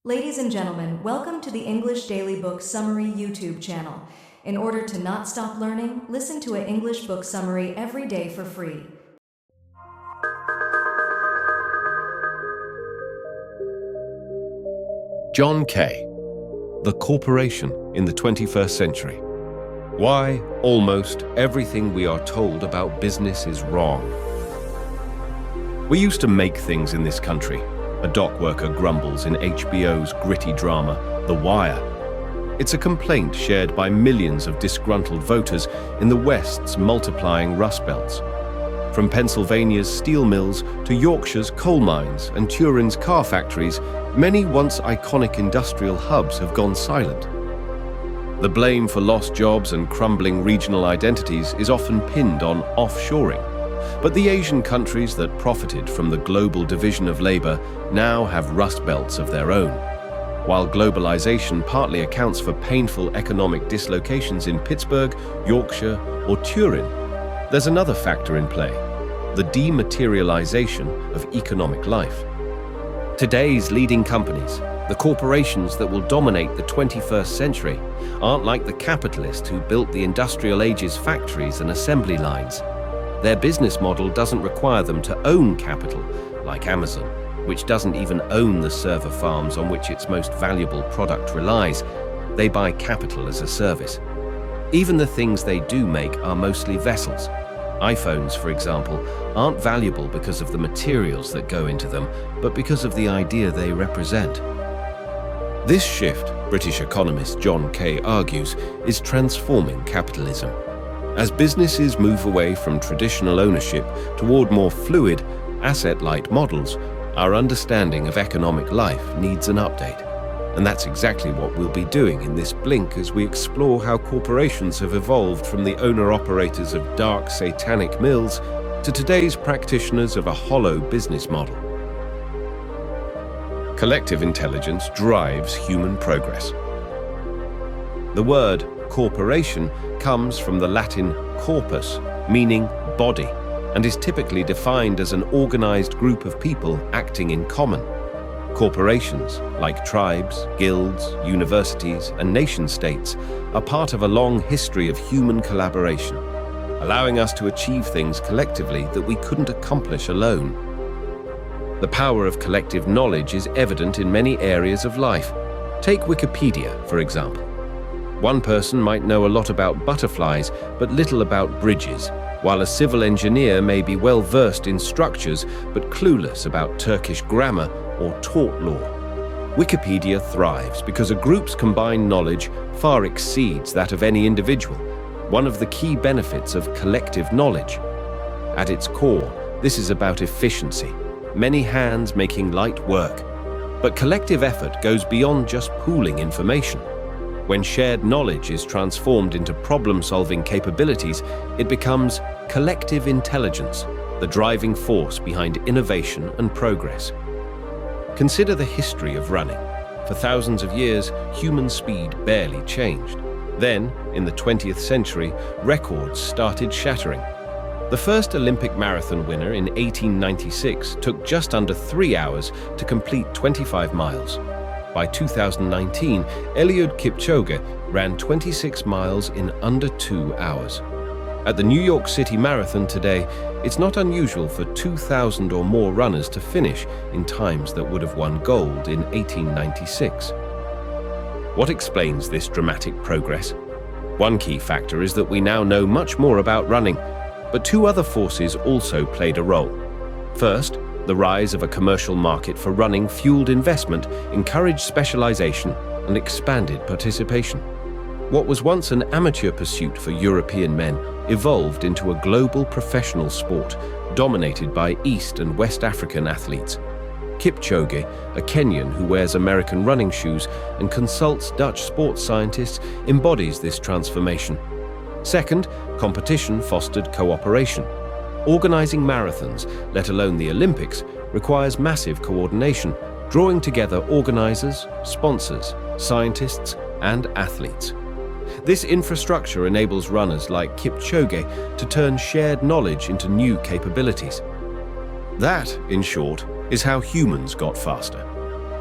Ladies and gentlemen, welcome to the English Daily Book Summary YouTube channel. In order to not stop learning, listen to an English book summary every day for free. John Kay, The Corporation in the 21st Century. Why almost everything we are told about business is wrong. We used to make things in this country. A dock worker grumbles in HBO's gritty drama, The Wire. It's a complaint shared by millions of disgruntled voters in the West's multiplying rust belts. From Pennsylvania's steel mills to Yorkshire's coal mines and Turin's car factories, many once iconic industrial hubs have gone silent. The blame for lost jobs and crumbling regional identities is often pinned on offshoring. But the Asian countries that profited from the global division of labor now have rust belts of their own. While globalization partly accounts for painful economic dislocations in Pittsburgh, Yorkshire, or Turin, there's another factor in play: the dematerialization of economic life. Today's leading companies, the corporations that will dominate the 21st century, aren't like the capitalists who built the industrial age's factories and assembly lines. Their business model doesn't require them to own capital, like Amazon, which doesn't even own the server farms on which its most valuable product relies. They buy capital as a service. Even the things they do make are mostly vessels. iPhones, for example, aren't valuable because of the materials that go into them, but because of the idea they represent. This shift, British economist John Kay argues, is transforming capitalism. As businesses move away from traditional ownership toward more fluid, asset-light models, our understanding of economic life needs an update. And that's exactly what we'll be doing in this blink as we explore how corporations have evolved from the owner-operators of dark, satanic mills to today's practitioners of a hollow business model. Collective intelligence drives human progress. The word corporation comes from the Latin corpus, meaning body, and is typically defined as an organized group of people acting in common. Corporations, like tribes, guilds, universities, and nation-states, are part of a long history of human collaboration, allowing us to achieve things collectively that we couldn't accomplish alone. The power of collective knowledge is evident in many areas of life. Take Wikipedia, for example. One person might know a lot about butterflies, but little about bridges, while a civil engineer may be well versed in structures, but clueless about Turkish grammar or tort law. Wikipedia thrives because a group's combined knowledge far exceeds that of any individual, one of the key benefits of collective knowledge. At its core, this is about efficiency, many hands making light work. But collective effort goes beyond just pooling information. When shared knowledge is transformed into problem-solving capabilities, it becomes collective intelligence, the driving force behind innovation and progress. Consider the history of running. For thousands of years, human speed barely changed. Then, in the 20th century, records started shattering. The first Olympic marathon winner in 1896 took just under 3 hours to complete 25 miles. By 2019, Eliud Kipchoge ran 26 miles in under 2 hours. At the New York City Marathon today, it's not unusual for 2,000 or more runners to finish in times that would have won gold in 1896. What explains this dramatic progress? One key factor is that we now know much more about running, but two other forces also played a role. First, the rise of a commercial market for running fueled investment, encouraged specialization, and expanded participation. What was once an amateur pursuit for European men evolved into a global professional sport dominated by East and West African athletes. Kipchoge, a Kenyan who wears American running shoes and consults Dutch sports scientists, embodies this transformation. Second, competition fostered cooperation. Organizing marathons, let alone the Olympics, requires massive coordination, drawing together organizers, sponsors, scientists, and athletes. This infrastructure enables runners like Kipchoge to turn shared knowledge into new capabilities. That, in short, is how humans got faster.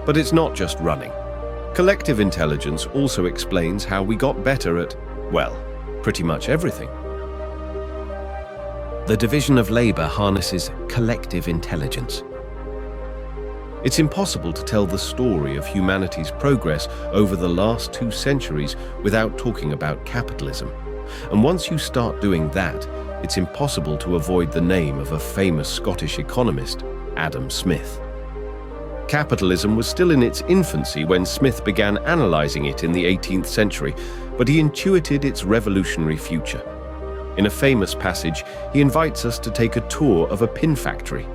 But it's not just running. Collective intelligence also explains how we got better at, well, pretty much everything. The division of labor harnesses collective intelligence. It's impossible to tell the story of humanity's progress over the last 2 centuries without talking about capitalism. And once you start doing that, it's impossible to avoid the name of a famous Scottish economist, Adam Smith. Capitalism was still in its infancy when Smith began analyzing it in the 18th century, but he intuited its revolutionary future. In a famous passage, he invites us to take a tour of a pin factory.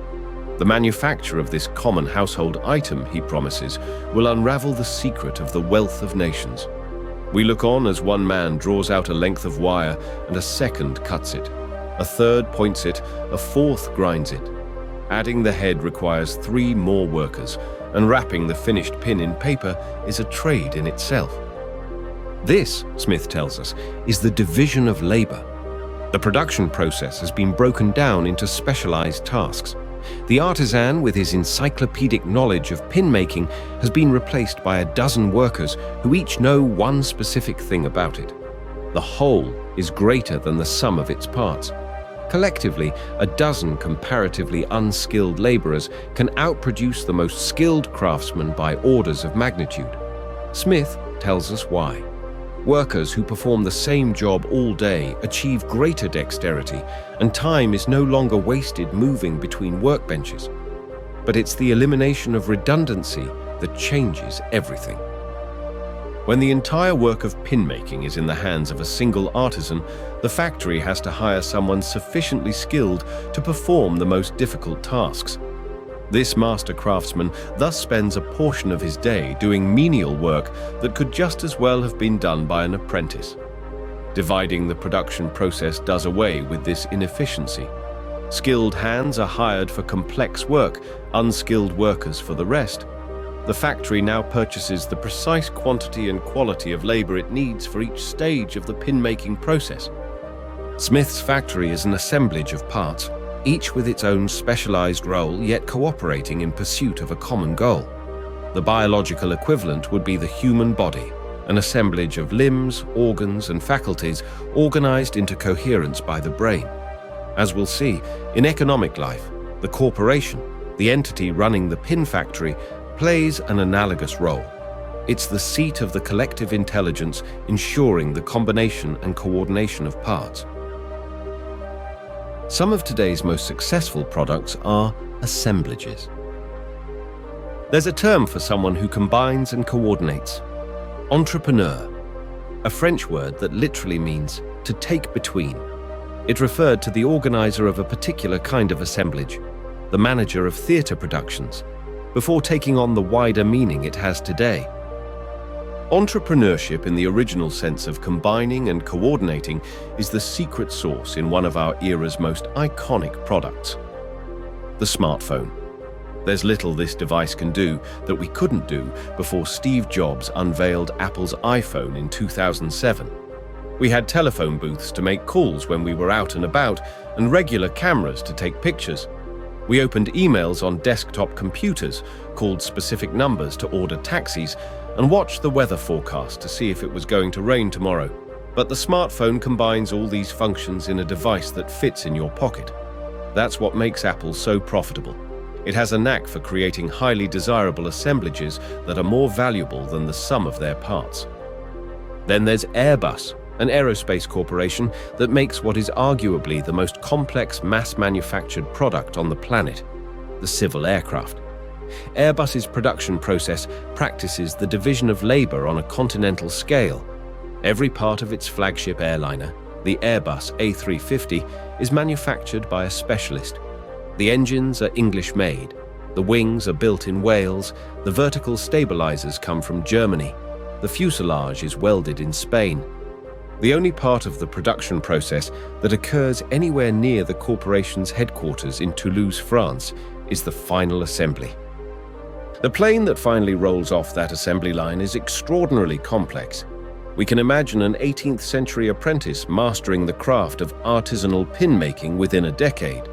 The manufacture of this common household item, he promises, will unravel the secret of the wealth of nations. We look on as one man draws out a length of wire and a second cuts it. A third points it, a fourth grinds it. Adding the head requires 3 more workers, and wrapping the finished pin in paper is a trade in itself. This, Smith tells us, is the division of labor. The production process has been broken down into specialized tasks. The artisan, with his encyclopedic knowledge of pin making, has been replaced by a dozen workers who each know one specific thing about it. The whole is greater than the sum of its parts. Collectively, a dozen comparatively unskilled laborers can outproduce the most skilled craftsmen by orders of magnitude. Smith tells us why. Workers who perform the same job all day achieve greater dexterity, and time is no longer wasted moving between workbenches. But it's the elimination of redundancy that changes everything. When the entire work of pin making is in the hands of a single artisan, the factory has to hire someone sufficiently skilled to perform the most difficult tasks. This master craftsman thus spends a portion of his day doing menial work that could just as well have been done by an apprentice. Dividing the production process does away with this inefficiency. Skilled hands are hired for complex work, unskilled workers for the rest. The factory now purchases the precise quantity and quality of labor it needs for each stage of the pin-making process. Smith's factory is an assemblage of parts, each with its own specialized role, yet cooperating in pursuit of a common goal. The biological equivalent would be the human body, an assemblage of limbs, organs, and faculties organized into coherence by the brain. As we'll see, in economic life, the corporation, the entity running the pin factory, plays an analogous role. It's the seat of the collective intelligence ensuring the combination and coordination of parts. Some of today's most successful products are assemblages. There's a term for someone who combines and coordinates. Entrepreneur, a French word that literally means to take between. It referred to the organizer of a particular kind of assemblage, the manager of theatre productions, before taking on the wider meaning it has today. Entrepreneurship in the original sense of combining and coordinating is the secret sauce in one of our era's most iconic products, the smartphone. There's little this device can do that we couldn't do before Steve Jobs unveiled Apple's iPhone in 2007. We had telephone booths to make calls when we were out and about, and regular cameras to take pictures. We opened emails on desktop computers, called specific numbers to order taxis, and watched the weather forecast to see if it was going to rain tomorrow. But the smartphone combines all these functions in a device that fits in your pocket. That's what makes Apple so profitable. It has a knack for creating highly desirable assemblages that are more valuable than the sum of their parts. Then there's Airbus, an aerospace corporation that makes what is arguably the most complex mass-manufactured product on the planet, the civil aircraft. Airbus's production process practices the division of labor on a continental scale. Every part of its flagship airliner, the Airbus A350, is manufactured by a specialist. The engines are English-made, the wings are built in Wales, the vertical stabilizers come from Germany, the fuselage is welded in Spain. The only part of the production process that occurs anywhere near the corporation's headquarters in Toulouse, France, is the final assembly. The plane that finally rolls off that assembly line is extraordinarily complex. We can imagine an 18th century apprentice mastering the craft of artisanal pin making within a decade.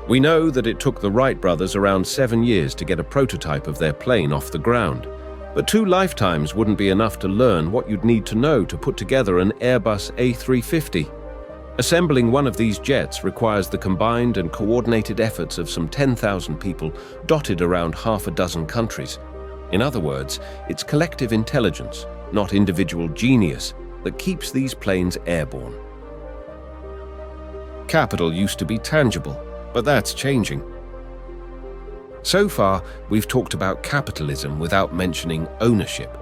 We know that it took the Wright brothers around 7 years to get a prototype of their plane off the ground, but 2 lifetimes wouldn't be enough to learn what you'd need to know to put together an Airbus A350. Assembling one of these jets requires the combined and coordinated efforts of some 10,000 people dotted around half a dozen countries. In other words, it's collective intelligence, not individual genius, that keeps these planes airborne. Capital used to be tangible, but that's changing. So far, we've talked about capitalism without mentioning ownership.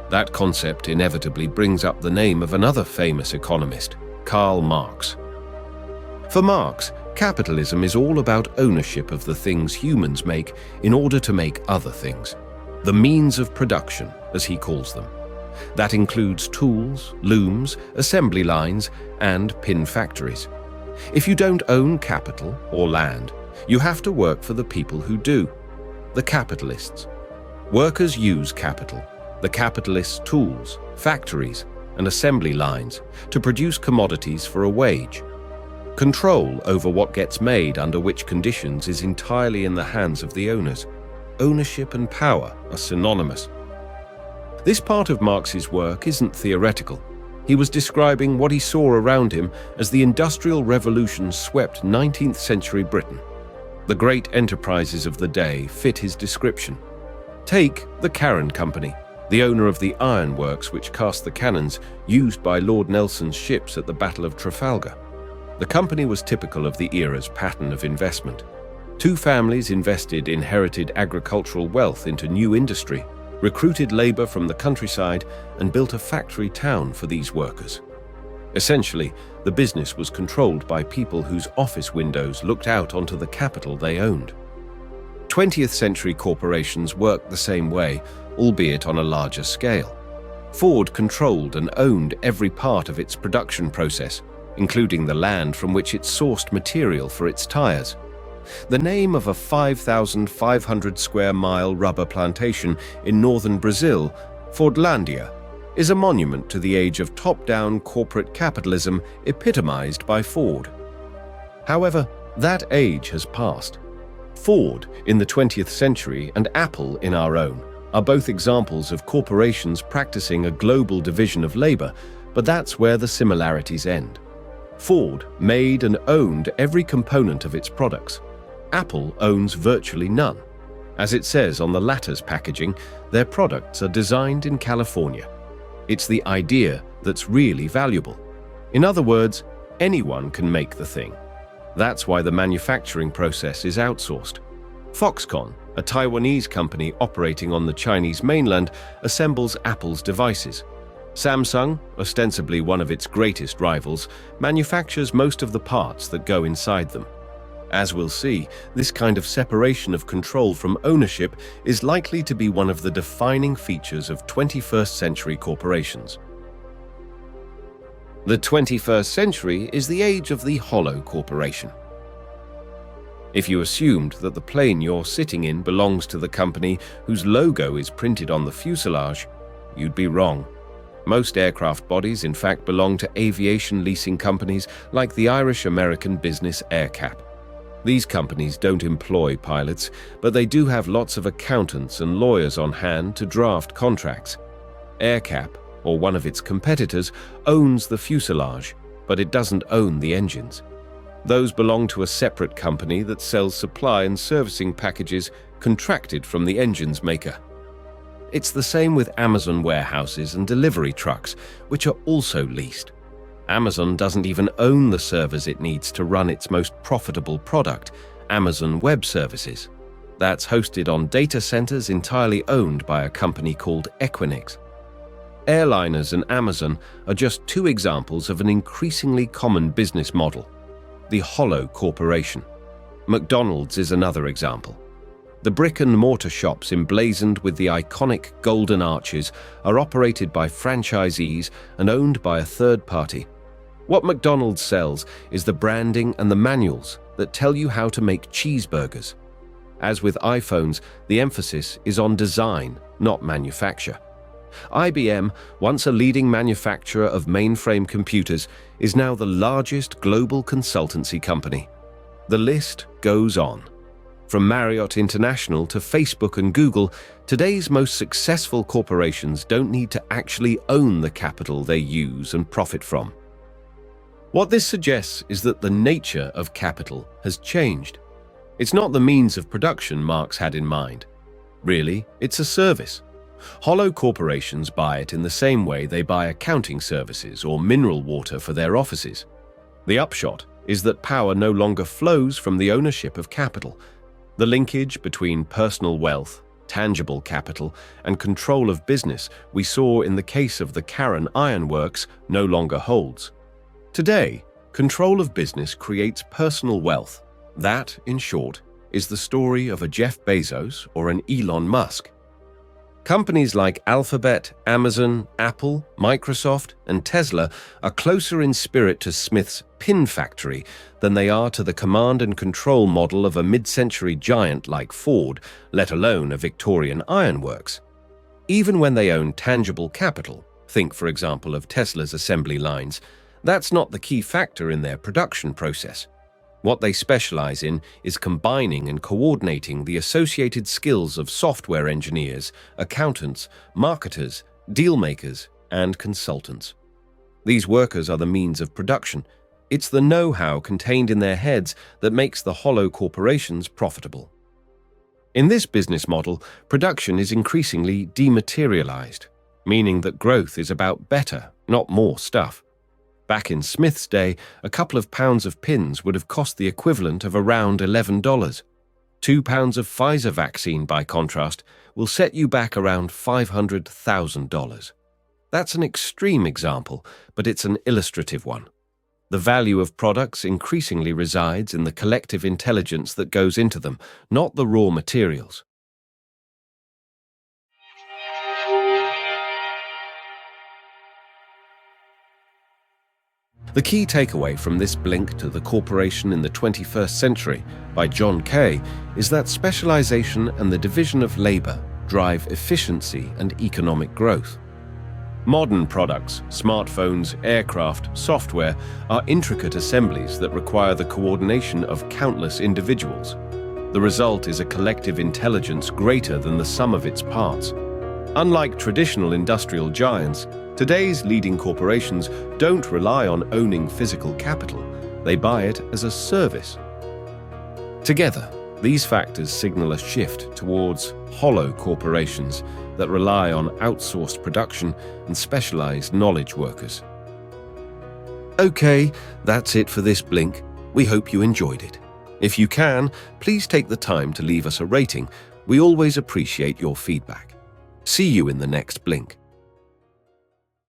That concept inevitably brings up the name of another famous economist, Karl Marx. For Marx, capitalism is all about ownership of the things humans make in order to make other things. The means of production, as he calls them. That includes tools, looms, assembly lines, and pin factories. If you don't own capital or land, you have to work for the people who do, the capitalists. Workers use capital, the capitalists' tools, factories, and assembly lines to produce commodities for a wage. Control over what gets made under which conditions is entirely in the hands of the owners. Ownership and power are synonymous. This part of Marx's work isn't theoretical. He was describing what he saw around him as the Industrial Revolution swept 19th century Britain. The great enterprises of the day fit his description. Take the Carron Company, the owner of the iron works which cast the cannons used by Lord Nelson's ships at the Battle of Trafalgar. The company was typical of the era's pattern of investment. 2 families invested inherited agricultural wealth into new industry, recruited labor from the countryside, and built a factory town for these workers. Essentially, the business was controlled by people whose office windows looked out onto the capital they owned. 20th century corporations worked the same way, albeit on a larger scale. Ford controlled and owned every part of its production process, including the land from which it sourced material for its tires. The name of a 5,500 square mile rubber plantation in northern Brazil, Fordlandia, is a monument to the age of top-down corporate capitalism epitomized by Ford. However, that age has passed. Ford in the 20th century and Apple in our own are both examples of corporations practicing a global division of labor, but that's where the similarities end. Ford made and owned every component of its products. Apple owns virtually none. As it says on the latter's packaging, their products are designed in California. It's the idea that's really valuable. In other words, anyone can make the thing. That's why the manufacturing process is outsourced. Foxconn, a Taiwanese company operating on the Chinese mainland, assembles Apple's devices. Samsung, ostensibly one of its greatest rivals, manufactures most of the parts that go inside them. As we'll see, this kind of separation of control from ownership is likely to be one of the defining features of 21st century corporations. The 21st century is the age of the hollow corporation. If you assumed that the plane you're sitting in belongs to the company whose logo is printed on the fuselage, you'd be wrong. Most aircraft bodies, in fact, belong to aviation leasing companies like the Irish-American business AerCap. These companies don't employ pilots, but they do have lots of accountants and lawyers on hand to draft contracts. AerCap, or one of its competitors, owns the fuselage, but it doesn't own the engines. Those belong to a separate company that sells supply and servicing packages contracted from the engine's maker. It's the same with Amazon warehouses and delivery trucks, which are also leased. Amazon doesn't even own the servers it needs to run its most profitable product, Amazon Web Services. That's hosted on data centers entirely owned by a company called Equinix. Airliners and Amazon are just 2 examples of an increasingly common business model, the hollow corporation. McDonald's is another example. The brick-and-mortar shops emblazoned with the iconic golden arches are operated by franchisees and owned by a third party. What McDonald's sells is the branding and the manuals that tell you how to make cheeseburgers. As with iPhones, the emphasis is on design, not manufacture. IBM, once a leading manufacturer of mainframe computers, is now the largest global consultancy company. The list goes on. From Marriott International to Facebook and Google, today's most successful corporations don't need to actually own the capital they use and profit from. What this suggests is that the nature of capital has changed. It's not the means of production Marx had in mind. Really, it's a service. Hollow corporations buy it in the same way they buy accounting services or mineral water for their offices. The upshot is that power no longer flows from the ownership of capital. The linkage between personal wealth, tangible capital, and control of business we saw in the case of the Carron Iron Works no longer holds. Today, control of business creates personal wealth. That, in short, is the story of a Jeff Bezos or an Elon Musk. Companies like Alphabet, Amazon, Apple, Microsoft, and Tesla are closer in spirit to Smith's pin factory than they are to the command and control model of a mid-century giant like Ford, let alone a Victorian ironworks. Even when they own tangible capital, think for example of Tesla's assembly lines, that's not the key factor in their production process. What they specialize in is combining and coordinating the associated skills of software engineers, accountants, marketers, dealmakers, and consultants. These workers are the means of production. It's the know-how contained in their heads that makes the hollow corporations profitable. In this business model, production is increasingly dematerialized, meaning that growth is about better, not more stuff. Back in Smith's day, a couple of pounds of pins would have cost the equivalent of around $11. 2 pounds of Pfizer vaccine, by contrast, will set you back around $500,000. That's an extreme example, but it's an illustrative one. The value of products increasingly resides in the collective intelligence that goes into them, not the raw materials. The key takeaway from this blink to the corporation in the 21st century by John Kay is that specialization and the division of labor drive efficiency and economic growth. Modern products, smartphones, aircraft, software are intricate assemblies that require the coordination of countless individuals. The result is a collective intelligence greater than the sum of its parts. Unlike traditional industrial giants, today's leading corporations don't rely on owning physical capital. They buy it as a service. Together, these factors signal a shift towards hollow corporations that rely on outsourced production and specialized knowledge workers. Okay, that's it for this blink. We hope you enjoyed it. If you can, please take the time to leave us a rating. We always appreciate your feedback. See you in the next blink.